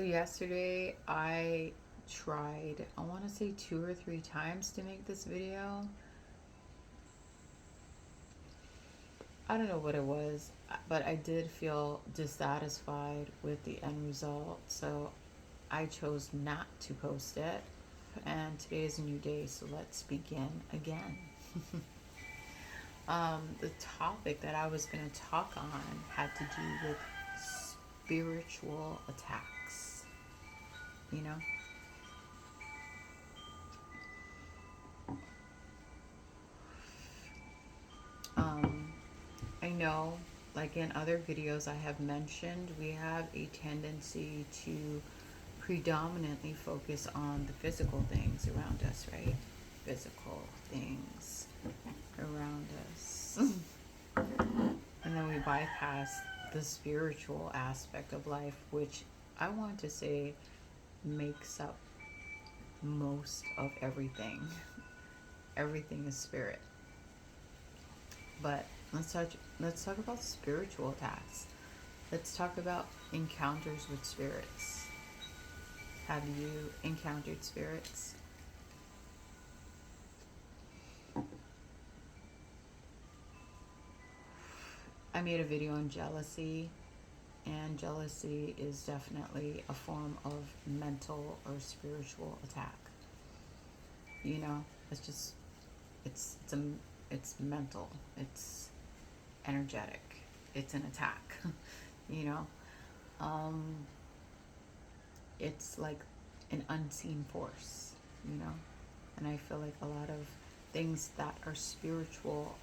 Yesterday I tried, I want to say 2 or 3 times to make this video. I don't know what it was, but I did feel dissatisfied with the end result, so I chose not to post it. And today is a new day, so let's begin again. The topic that I was going to talk on had to do with spiritual attacks, you know? Um, I know, like in other videos I have mentioned, we have a tendency to predominantly focus on the physical things around us, right? Physical things around us. And then we bypass the spiritual aspect of life, which I want to say makes up most of everything. Everything is spirit. But let's talk about spiritual attacks. Let's talk about encounters with spirits. Have you encountered spirits? I made a video on jealousy, and jealousy is definitely a form of mental or spiritual attack. You know, it's just it's mental. It's energetic. It's an attack. you know, um, it's like an unseen force. You know, and I feel like a lot of things that are spiritual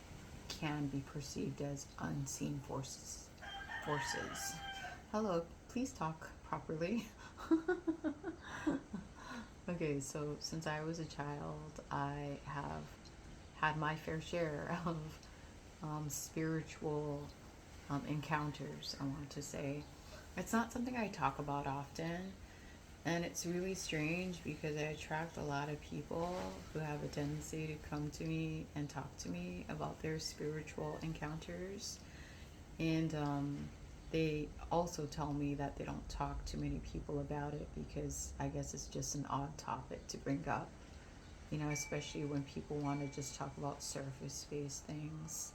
can be perceived as unseen forces. Hello, please talk properly. Okay, so since I was a child, I have had my fair share of spiritual encounters, I want to say. It's not something I talk about often, and it's really strange because I attract a lot of people who have a tendency to come to me and talk to me about their spiritual encounters. And they also tell me that they don't talk to many people about it because I guess it's just an odd topic to bring up. Especially when people want to just talk about surface based things,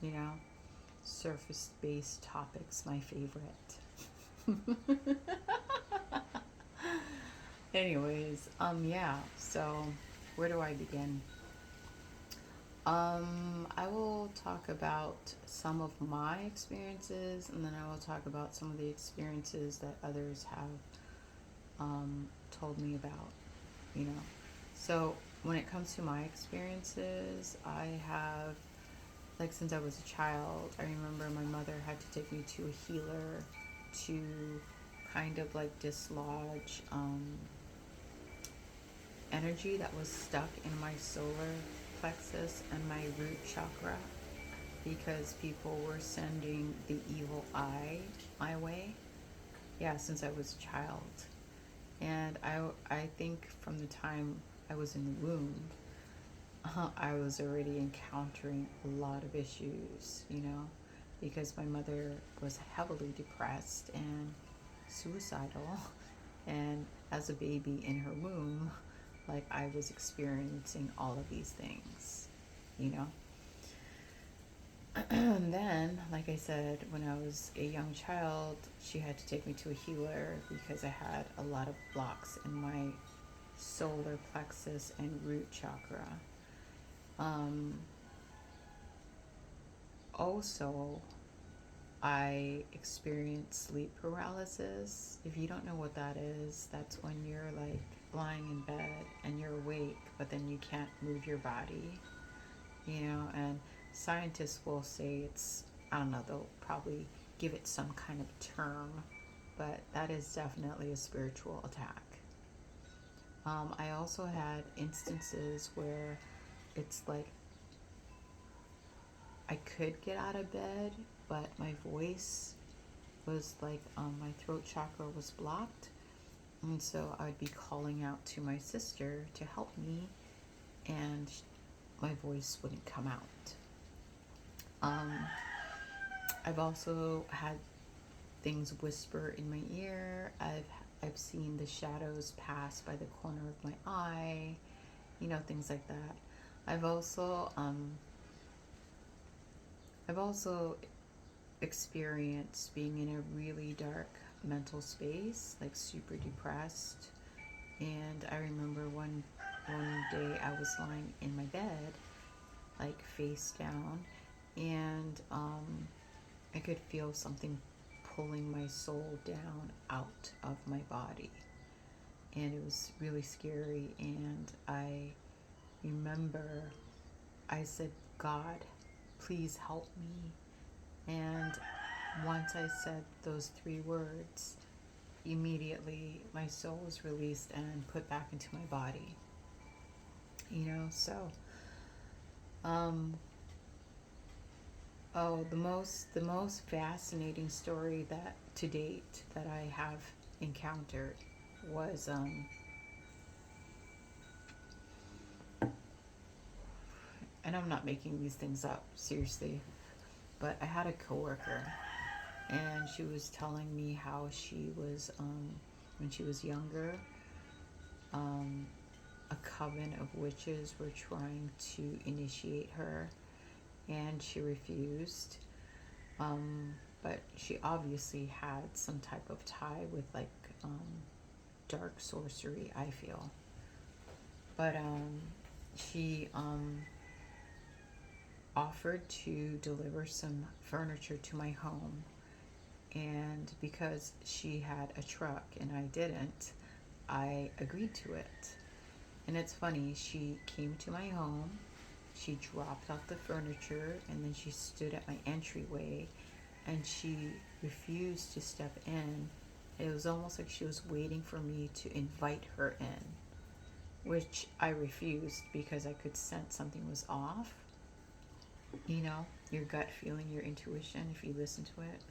you know, surface based topics, my favorite. Anyways, yeah, so where do I begin? I will talk about some of my experiences, and then I will talk about some of the experiences that others have told me about, you know. So, when it comes to my experiences, I have, like, since I was a child, I remember my mother had to take me to a healer to kind of like dislodge energy that was stuck in my solar plexus and my root chakra because people were sending the evil eye my way. Yeah, since I was a child. And I think from the time I was in the womb, I was already encountering a lot of issues, because my mother was heavily depressed and suicidal. And as a baby in her womb, like I was experiencing all of these things, you know. And then, like I said, when I was a young child, she had to take me to a healer because I had a lot of blocks in my solar plexus and root chakra. Um, Also, I experienced sleep paralysis. If you don't know what that is, that's when you're like lying in bed and you're awake, but then you can't move your body, and scientists will say it's, I don't know, they'll probably give it some kind of term, but that is definitely a spiritual attack. I also had instances where it's like I could get out of bed, but my voice was like, my throat chakra was blocked. And so I would be calling out to my sister to help me, and my voice wouldn't come out. Um, I've also had things whisper in my ear. I've seen the shadows pass by the corner of my eye, things like that. I've also I've also experienced being in a really dark mental space, like super depressed. And I remember one day I was lying in my bed, like face down, and I could feel something pulling my soul down out of my body. And it was really scary. And I remember I said, God, please help me. And once I said those 3 words, immediately my soul was released and put back into my body. So the most fascinating story that to date that I have encountered was and I'm not making these things up, seriously, but I had a coworker, and she was telling me how she was when she was younger, um, a coven of witches were trying to initiate her, and she refused. But she obviously had some type of tie with like dark sorcery, I feel. But she offered to deliver some furniture to my home, and because she had a truck and I didn't, I agreed to it. And it's funny, she came to my home, she dropped off the furniture, and then she stood at my entryway and she refused to step in. It was almost like she was waiting for me to invite her in, which I refused because I could sense something was off. Your gut feeling, your intuition, if you listen to it.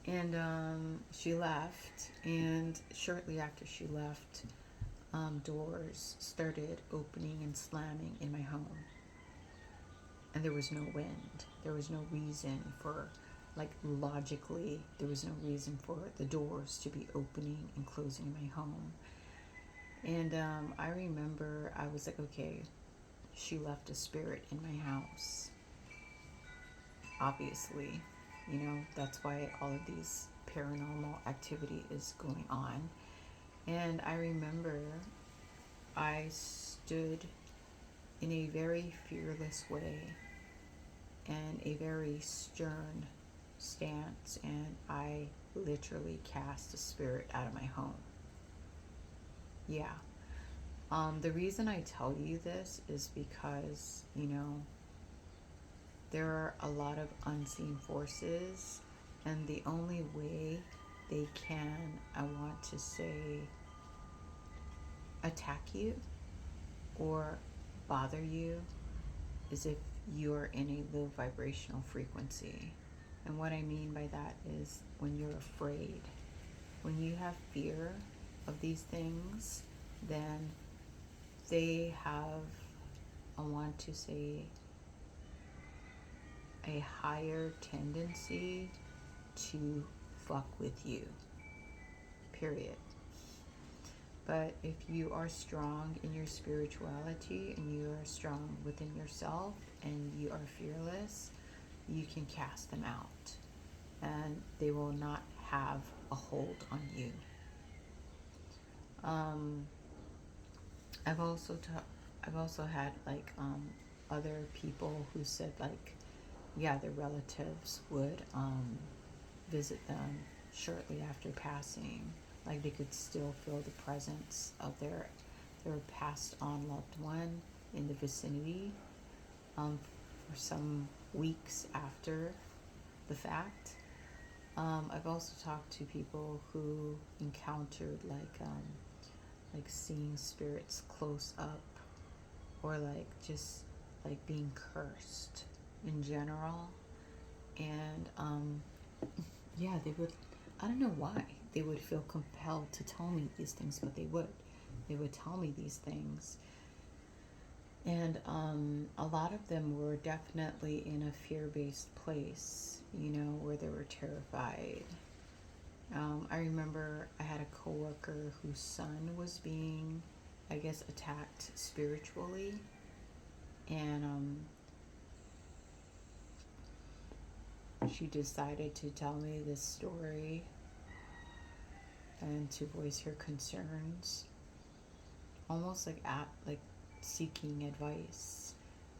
And she left, and shortly after she left, doors started opening and slamming in my home. And there was no wind. There was no reason for, like, logically, there was no reason for the doors to be opening and closing in my home. And I remember I was like, okay, she left a spirit in my house. Obviously, that's why all of these paranormal activity is going on. And I remember I stood in a very fearless way and a very stern stance, and I literally cast a spirit out of my home. Yeah. The reason I tell you this is because, there are a lot of unseen forces, and the only way they can, I want to say, attack you or bother you is if you're in a low vibrational frequency. And what I mean by that is when you're afraid. When you have fear of these things, then they have, I want to say, a higher tendency to fuck with you. Period. But if you are strong in your spirituality and you are strong within yourself and you are fearless, you can cast them out and they will not have a hold on you. I've also had like other people who said like, yeah, their relatives would visit them shortly after passing. Like they could still feel the presence of their passed on loved one in the vicinity for some weeks after the fact. I've also talked to people who encountered like seeing spirits close up, or like just like being cursed in general. And yeah, they would, I don't know why they would feel compelled to tell me these things, but they would tell me these things. And a lot of them were definitely in a fear-based place, where they were terrified. I remember I had a coworker whose son was being, I guess, attacked spiritually, and she decided to tell me this story and to voice her concerns, almost like seeking advice.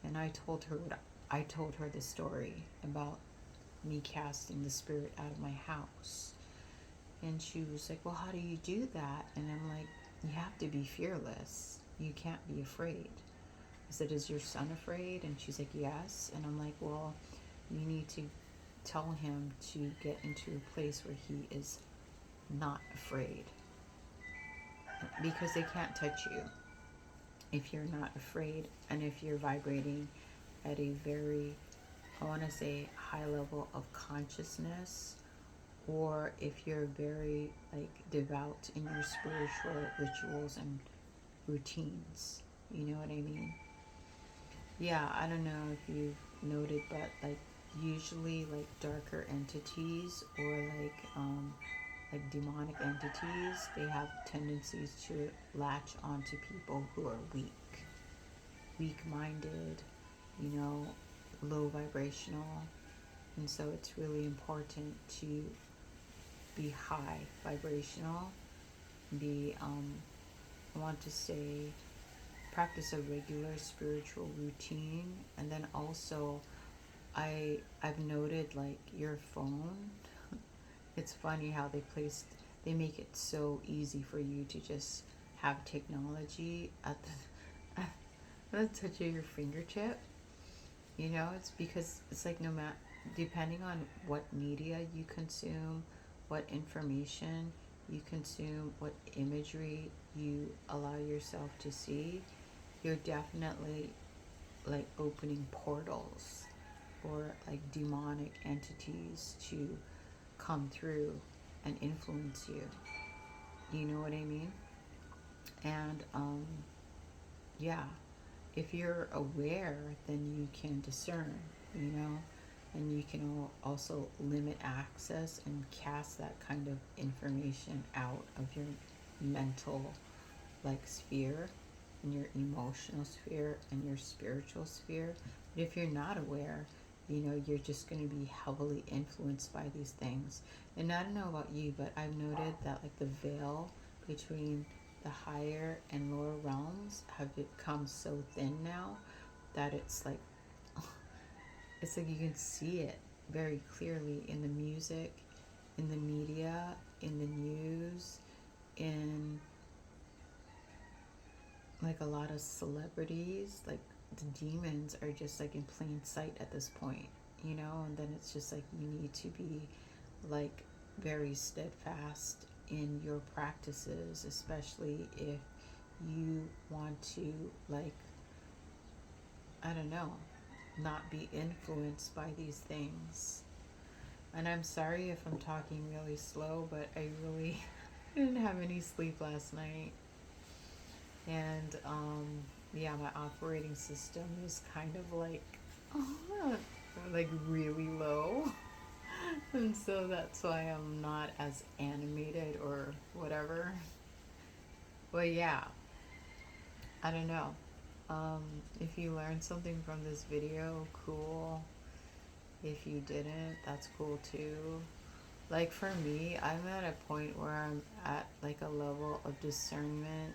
And I told her the story about me casting the spirit out of my house. And she was like, "Well, how do you do that?" And I'm like, "You have to be fearless. You can't be afraid." I said, "Is your son afraid?" And she's like, "Yes." And I'm like, "Well, you need to tell him to get into a place where he is not afraid, because they can't touch you if you're not afraid, and if you're vibrating at a very, I want to say, high level of consciousness, or if you're very like devout in your spiritual rituals and routines. You know what I mean? Yeah, I don't know if you've noted, but like usually like darker entities, or like demonic entities, they have tendencies to latch onto people who are weak minded, you know, low vibrational. And so it's really important to be high vibrational, be, I want to say, practice a regular spiritual routine. And then also, I've noted like your phone. It's funny how they make it so easy for you to just have technology at at the touch of your fingertip. You know, it's because it's like no matter, depending on what media you consume, what information you consume, what imagery you allow yourself to see, you're definitely like opening portals for like demonic entities to come through and influence you. You know what I mean? And yeah, if you're aware, then you can discern, you know, and you can also limit access and cast that kind of information out of your mental like sphere, and your emotional sphere, and your spiritual sphere. But if you're not aware, you know, you're just going to be heavily influenced by these things. And I don't know about you, but I've noted that like the veil between the higher and lower realms have become so thin now that it's like you can see it very clearly in the music, in the media, in the news, in like a lot of celebrities. Like the demons are just like in plain sight at this point, you know. And then it's just like you need to be like very steadfast in your practices, especially if you want to, like, I don't know, not be influenced by these things. And I'm sorry if I'm talking really slow, but I really didn't have any sleep last night. And yeah, my operating system is kind of like really low. And so that's why I'm not as animated or whatever. But yeah, I don't know. If you learned something from this video, cool. If you didn't, that's cool too. Like for me, I'm at a point where I'm at like a level of discernment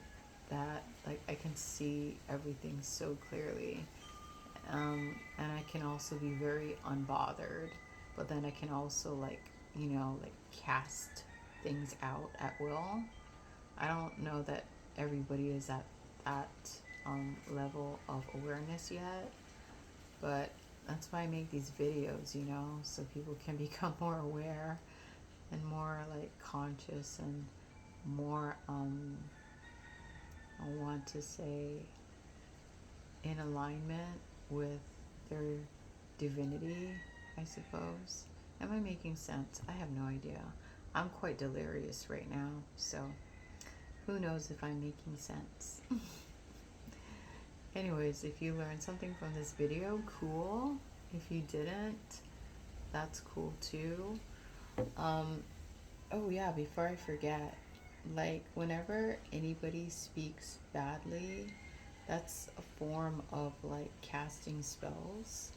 that like I can see everything so clearly. And I can also be very unbothered, but then I can also like, you know, like cast things out at will. I don't know that everybody is at that level of awareness yet, but that's why I make these videos, you know, so people can become more aware and more like conscious and more, I want to say, in alignment with their divinity, I suppose. Am I making sense? I have no idea. I'm quite delirious right now, so who knows if I'm making sense. Anyways, if you learned something from this video, cool. If you didn't, that's cool too. Um, Oh, yeah, before I forget, like, whenever anybody speaks badly, that's a form of like casting spells,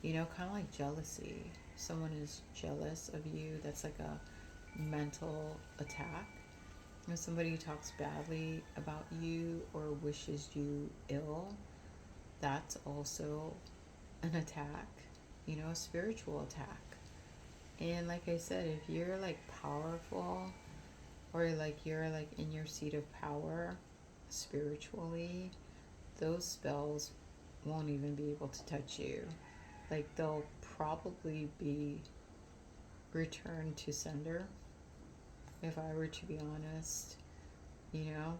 you know, kind of like jealousy. Someone is jealous of you, that's like a mental attack. If somebody talks badly about you or wishes you ill, that's also an attack, you know, a spiritual attack. And like I said, if you're like powerful or like you're like in your seat of power spiritually, those spells won't even be able to touch you. Like they'll probably be returned to sender, if I were to be honest, you know?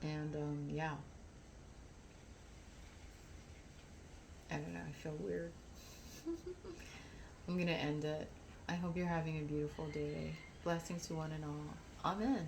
And yeah, I don't know, I feel weird. I'm gonna end it. I hope you're having a beautiful day. Blessings to one and all. Amen.